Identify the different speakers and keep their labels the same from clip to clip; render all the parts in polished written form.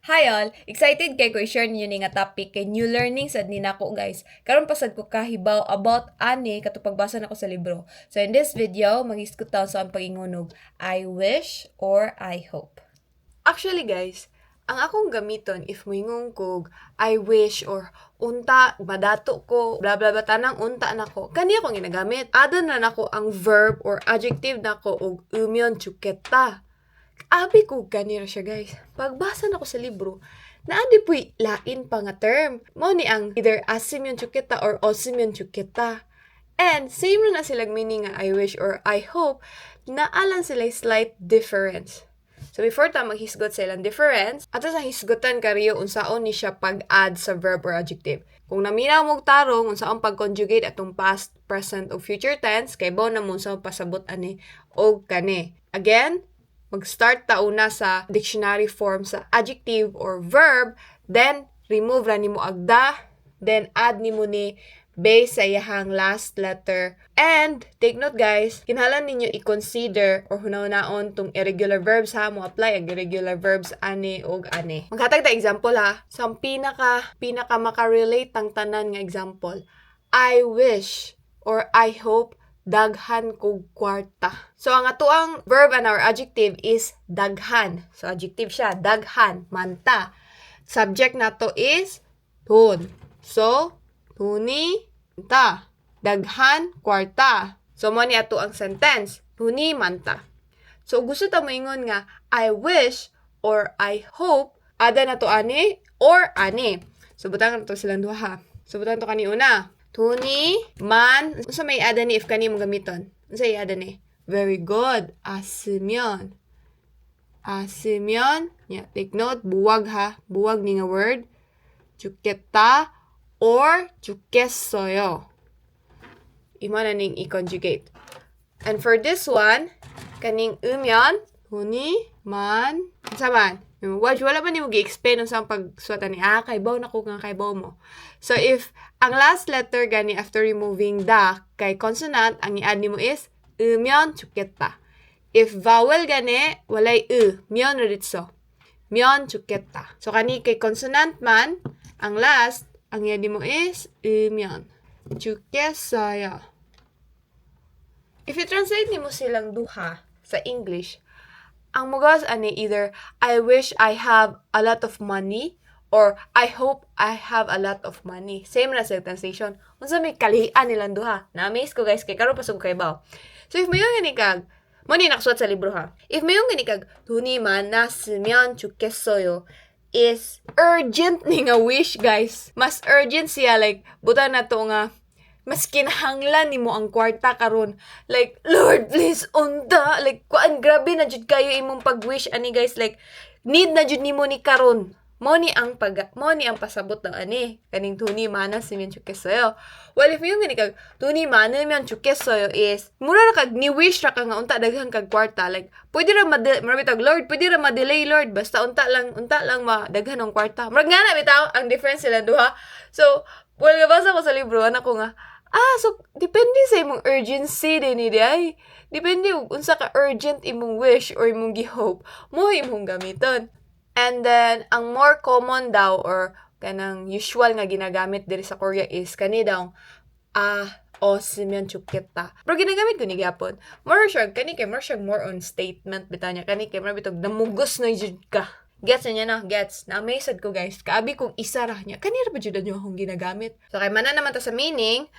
Speaker 1: Hi all! Excited kay ko i-share ninyo ni nga topic kay new learnings sad ni nako guys. Karon pasad ko kahibaw about ani katong pagbasa nako sa libro. So in this video, maghisgot taon sa ang pagingunog, I wish or I hope.
Speaker 2: Actually guys, ang akong gamiton if moingon kog I wish or unta madato ko bla bla bla tanang unta nako kani akong ginagamit. Adan na nako ang verb or adjective nako og umyon chuketa. Abi ko ganira siya guys. Pagbasa nako sa libro, naadi po'y lain pa nga term. Mao ni ang either asim yung chuketa or osim yung chuketa. And same na silang meaning nga I wish or I hope, naalan sila slight difference. So before ta maghisgot sa ilang difference, ato sa hisgotan kariyo unsaon ni siya pag-add sa verb or adjective. Kung naminaw mong tarong unsaon pag-conjugate atong past, present o future tense, kay bao na mo unsaon pasabot ani og kani. Again, mag-start ta una sa dictionary form sa adjective or verb, then remove ra nimo agda, then add nimo ni base sa iyahang last letter. And take note guys, kinahanglan ninyo i-consider or hunaw-naon tong irregular verbs ha, mo apply ang irregular verbs ani og ani. Maghatag ta example ha, sa pinaka maka-relate tang tanan nga example. I wish or I hope daghan kog kwarta. So ang atuang verb and our adjective is daghan. So adjective siya, daghan, manta. Subject nato is tun. So tuni ta, daghan kwarta. So mo ni ato ang sentence, tuni manta. So gusto ta moingon nga I wish or I hope ada na to ani or ani. So butang to silang duha ha. So butang to kani una. Tuni man unsa may ada ni if kani mo gamiton? Unsa may ada ni? Very good. Asumyon. Asumyon. Yeah, take note buwag ha. Buwag ni nga word. Chuketa or chukessoyo. Imo na ning i-conjugate. And for this one, kaning umyon, tuni man unsa man? Wala pa ni mo gi-explain sa pagsuwatan ni kaybaw na ko nga kaybaw mo. So if ang last letter gani after removing the kay consonant, ang i-add nimo is myon chuketa. If vowel gani walay myon ritso. Myon chuketa. So kani kay consonant man, ang last ang i-add nimo is myon chukesaya. If you translate nimo silang duha sa English, ang mugas ani either I wish I have a lot of money or I hope I have a lot of money. Same na sa translation. Unsa may kalian nilang duha. Na-amaze ko guys kay karon pasug kay baw. So if mayon gani kag mo ni naksuot sa libro ha. If mayon gani kag tuni man nasmyan chukessoyo is urgent ni nga wish guys. Mas urgent siya like buta na to nga mas kinahanglan nimo ang kwarta karon. Like, Lord, please, unta. Like, kuan, grabe na jud kayo imong pag-wish ani guys. Like, need na jud nimo ni karon. Mo ni ang pasabot na ani. Kaning tuni mana si min chukessoyo. Well, if yung gani kag tuni mana min chukessoyo is, mura na kag ni-wish ra ka nga unta daghan kag kwarta. Like, pwede ra marabitag, Lord, pwede ra ma-delay, Lord. Basta unta lang madaghan ng kwarta. Murag nga na bitaw ang difference sila duha. So, well, gabasa ko sa libro, anak ko nga, so, depende sa imong urgency din ay. Depende unsa ka urgent imong wish or imong gi-hope, mo imong gamiton. And then, ang more common daw or kanang usual nga ginagamit diri sa Korea is kani daw, osmyon chuketa. Pero ginagamit ko ni gyapon. More on statement bitanya. Kani kay more bitog namugos na jud ka. Gets niya na, gets. Na-amazed ko guys. Kaabi kong isa ra niya. Kanira ba jud nyo akong ginagamit? So, kay mana naman ta sa meaning,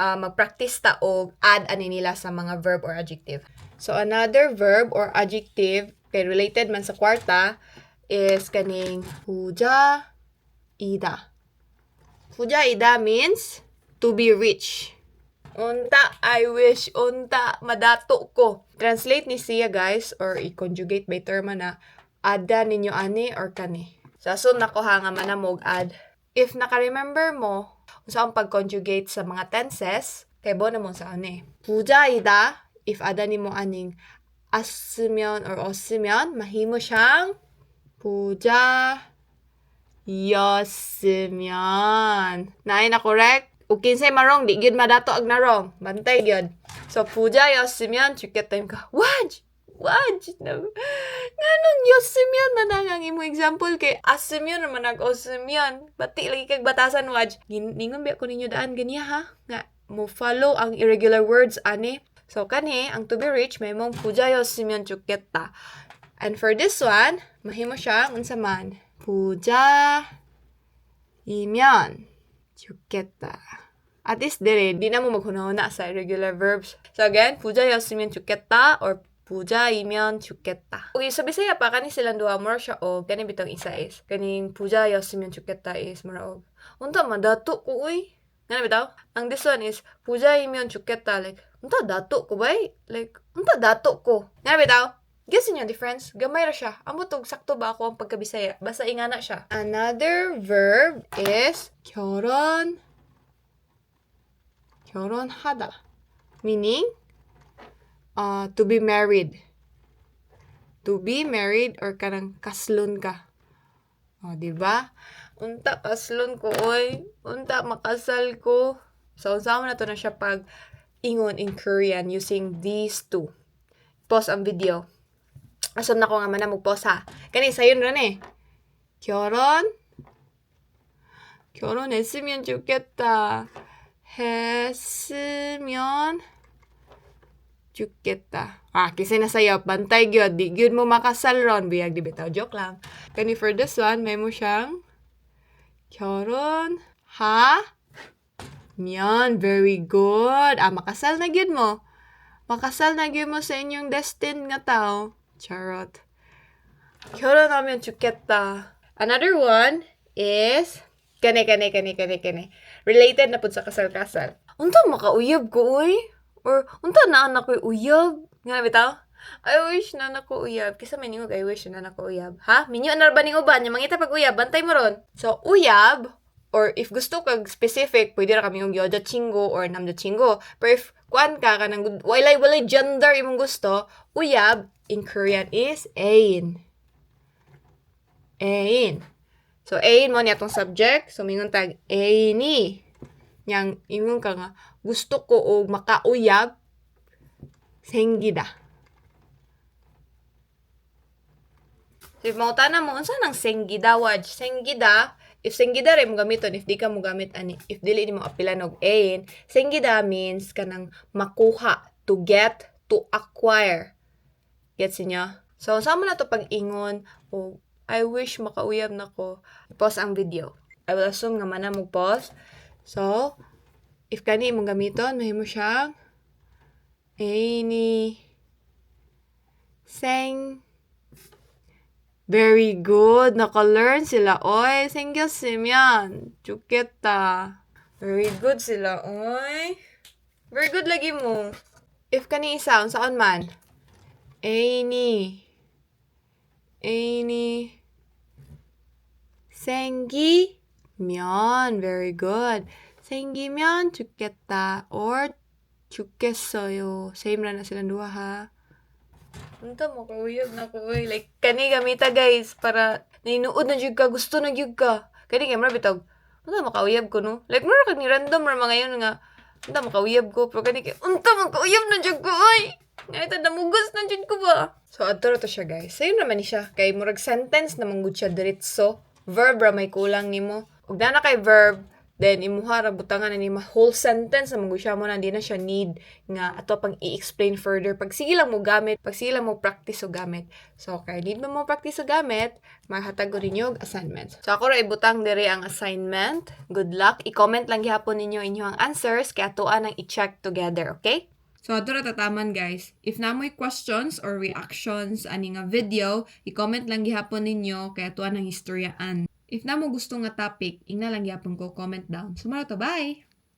Speaker 2: mag-practice ta og add ani nila sa mga verb or adjective. So, another verb or adjective kay related man sa kwarta is kaning huja ida. Huja ida means to be rich. Unta, I wish, unta, madato ko. Translate ni siya guys or i-conjugate by term na ada ninyo ani or kani. So, assume na ko ha nga manamog add. If naka-remember mo, unsa ang pag-conjugate sa mga tenses, kay bo na mo sa ani. Hujaida, if ada nimo aning asumyon or osumyon, mahimo siyang puja yosumyon. Naay na correct? Ug kinsay marong, di gyud madato ag narong. Bantay gyud. So puja yosumyon, chukit time ka. Waj! Waj! Nganong yosimyan na nangang imo example kay asimyon naman nag-osimyon. Bati lagi kag batasan, Waj. Ningon ba ko ninyo daan ganiya ha? Nga, mo follow ang irregular words, ani. So, kani, ang to be rich, may mong puja yosimyon chuketa. And for this one, mahimo siya, unsa man. Puja i면 chuketa. At least dire, di na mo maghuna-huna sa irregular verbs. So again, puja였으면 좋겠다 or puja이면 좋겠다. Okay, sa Bisaya pa, kani silang duha, more siya og, kani bitong isa is, kaning puja였으면 좋겠다 is, more og, unta madato ko, uy. Nga bitaw? Ang this one is, puja이면 좋겠다, like, unta dato ko ba? Like, unta dato ko. Nga bitaw? Guess niyo difference? Gamay ra siya. Amo tog sakto ba ako ang pagkabisaya? Basta ingana siya. Another verb is 결혼하다. Meaning, to be married. To be married or kanang kaslon ka. O, diba? Unta kaslon ko, oy. Unta makasal ko. So, sama na to na siya pag ingon in Korean using these two. Pause ang video. Asam na ko nga man na mag-pause ha. Kani, sayon rin eh. 결혼했으면 좋겠다. 했으면 좋겠다. Kasi nasayaw, bantay gyud, di gyud mo makasal ron, biyag di bitaw, joke lang. Kani for this one, may mo siyang 결혼하면, very good. Makasal na gyud mo. Makasal na gyud mo sa inyong destined nga tao. Charot. 결혼하면 좋겠다. Another one is Kani. Related na pud sa kasal-kasal. Unta makauyab ko, uy? Or, unta na anak ko uyab? Nga bitaw? I wish na anak ko uyab. Kisa may ningog, I wish na anak ko uyab. Ha? Minyo na ba ning uban? Yung mangita pag uyab, bantay mo ron. So, uyab, or if gusto kag specific, pwede ra kami yung yoda chingo or namda chingo. Pero if kuan ka kanang walay gender imong gusto, uyab in Korean is ein. Ein. So, ein mo niya itong subject. So, mingon tag, eini. Yang, ingon ka nga, gusto ko o makauyab, senggida. So, if mautana mo, unsa nang senggida, Waj? Senggida, if senggida rin mo gamiton, if di ka mo gamit, if dili mo apilan og ein, senggida means kanang makuha, to get, to acquire. Gets niyo? So, saan mo na ito pag-ingon, o I wish makauyab na ko. Pause ang video. I will assume nga man mo pause. So, if kani imong gamiton, mahimo siyang any seng. Very good. Naka-learn sila. Oy, 생겼으면 좋겠다. Very good sila. Oy. Very good lagi mo. If kani isa, saan man? any 생기면, very good. 생기면 좋겠다 or 좋겠어요. Same na silang duha ha. Unta mo kauyab na ko oy. Like kani gamita guys para ninuod na jud ka, gusto na jud ka. Kani kay mara bitog. Unta makauyab ko no? Like mara kag ni random ra mga ngayon nga unta makauyab ko pero kani kay unta makauyab na jud ko oy. Ngayon namugos na jud ko ba? So adto ra to siya guys. Same naman ni siya kay murag sentence namang gud siya diretso. Verb ra may kulang nimo. Ug na kay verb, then imuha ra butangan na ni whole sentence namang gud siya mo na di na siya need nga ato pang i-explain further. Pag sige lang mo gamit, pag sige lang mo practice o gamit. So kay need mo practice o gamit, maghatag ko ninyo assignment. So ako ra ibutang diri ang assignment. Good luck. I-comment lang gihapon ninyo inyong answers kay atoan ang i-check together, okay?
Speaker 1: So, ato ra tataman guys. If namoy questions or reactions ani nga video, i-comment lang gihapon ninyo kay ato ang historyaan. If namo gusto nga topic, ingna lang gihapon ko comment down. Sumara to, bye!